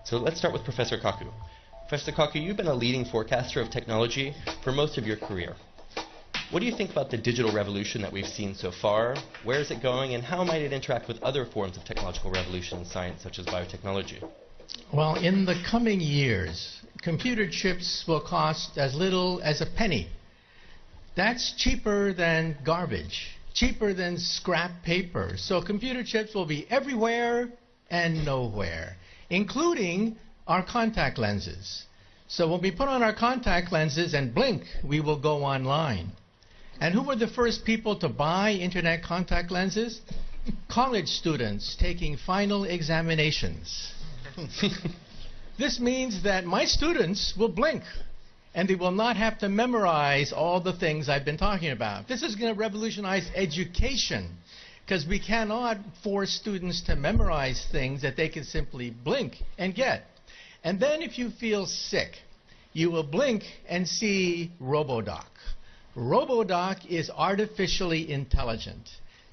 So let's start with Professor Kaku. Professor Kaku, you've been a leading forecaster of technology for most of your career. What do you think about the digital revolution that we've seen so far? Where is it going, and how might it interact with other forms of technological revolution in science, such as biotechnology? Well, in the coming years, computer chips will cost as little as a penny. That's cheaper than garbage, cheaper than scrap paper. So computer chips will be everywhere and nowhere, including our contact lenses. So when we put on our contact lenses and blink, we will go online. And who were the first people to buy internet contact lenses? College students taking final examinations. This means that my students will blink, and they will not have to memorize all the things I've been talking about. This is going to revolutionize education, because we cannot force students to memorize things that they can simply blink and get. And then if you feel sick, you will blink and see RoboDoc. RoboDoc is artificially intelligent,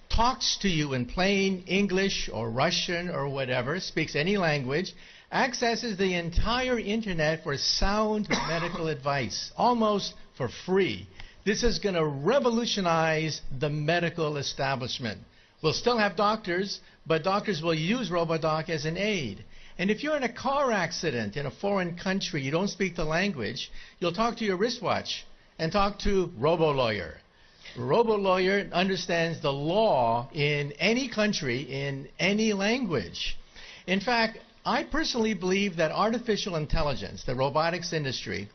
talks to you in plain English or Russian or whatever, speaks any language, accesses the entire internet for sound medical advice, almost for free. This is going to revolutionize the medical establishment. We'll still have doctors, but doctors will use RoboDoc as an aid. And if you're in a car accident in a foreign country, you don't speak the language, you'll talk to your wristwatch and talk to RoboLawyer. RoboLawyer understands the law in any country, in any language. In fact, I personally believe that artificial intelligence, the robotics industry,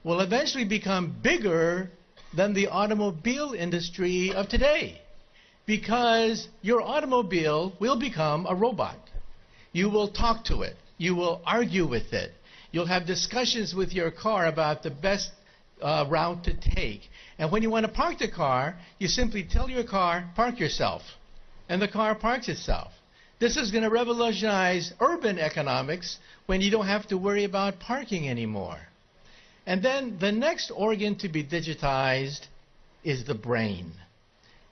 will eventually become bigger than the automobile industry of today, because your automobile will become a robot. You will talk to it. You will argue with it. You'll have discussions with your car about the best route to take. And when you want to park the car, you simply tell your car, park yourself. And the car parks itself. This is going to revolutionize urban economics when you don't have to worry about parking anymore. And then the next organ to be digitized is the brain.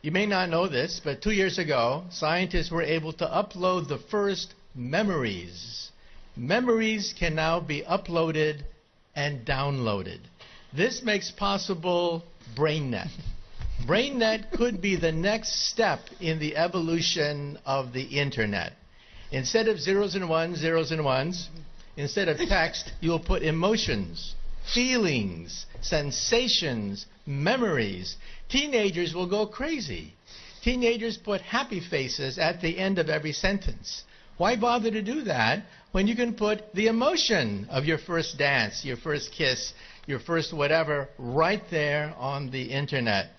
You may not know this, but 2 years ago, scientists were able to upload the first memories. Memories can now be uploaded and downloaded. This makes possible BrainNet. BrainNet could be the next step in the evolution of the internet. Instead of zeros and ones, instead of text, you'll put emotions, feelings, sensations, memories. Teenagers will go crazy. Teenagers put happy faces at the end of every sentence. Why bother to do that when you can put the emotion of your first dance, your first kiss, your first whatever, right there on the internet?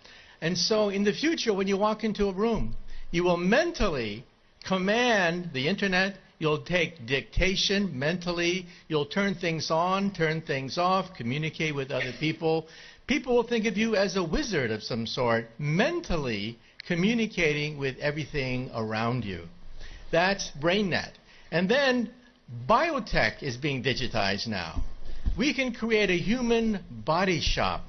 And so in the future, when you walk into a room, you will mentally command the internet. You'll take dictation mentally. You'll turn things on, turn things off, communicate with other people. People will think of you as a wizard of some sort, mentally communicating with everything around you. That's BrainNet. And then biotech is being digitized now. We can create a human body shop.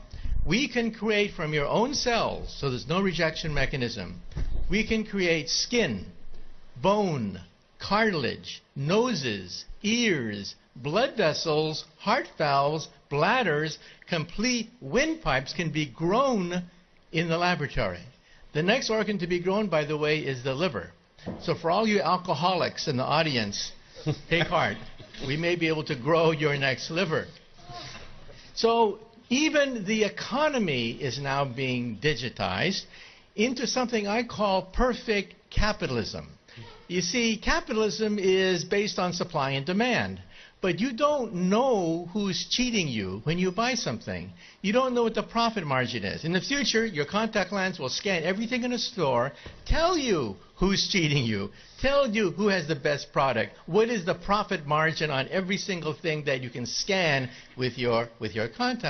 We can create from your own cells, so there's no rejection mechanism. We can create skin, bone, cartilage, noses, ears, blood vessels, heart valves, bladders. Complete windpipes can be grown in the laboratory. The next organ to be grown, by the way, is the liver. So for all you alcoholics in the audience, take heart. We may be able to grow your next liver. So even the economy is now being digitized into something I call perfect capitalism. You see, capitalism is based on supply and demand. But you don't know who's cheating you when you buy something. You don't know what the profit margin is. In the future, your contact lens will scan everything in a store, tell you who's cheating you, tell you who has the best product, what is the profit margin on every single thing that you can scan with your contact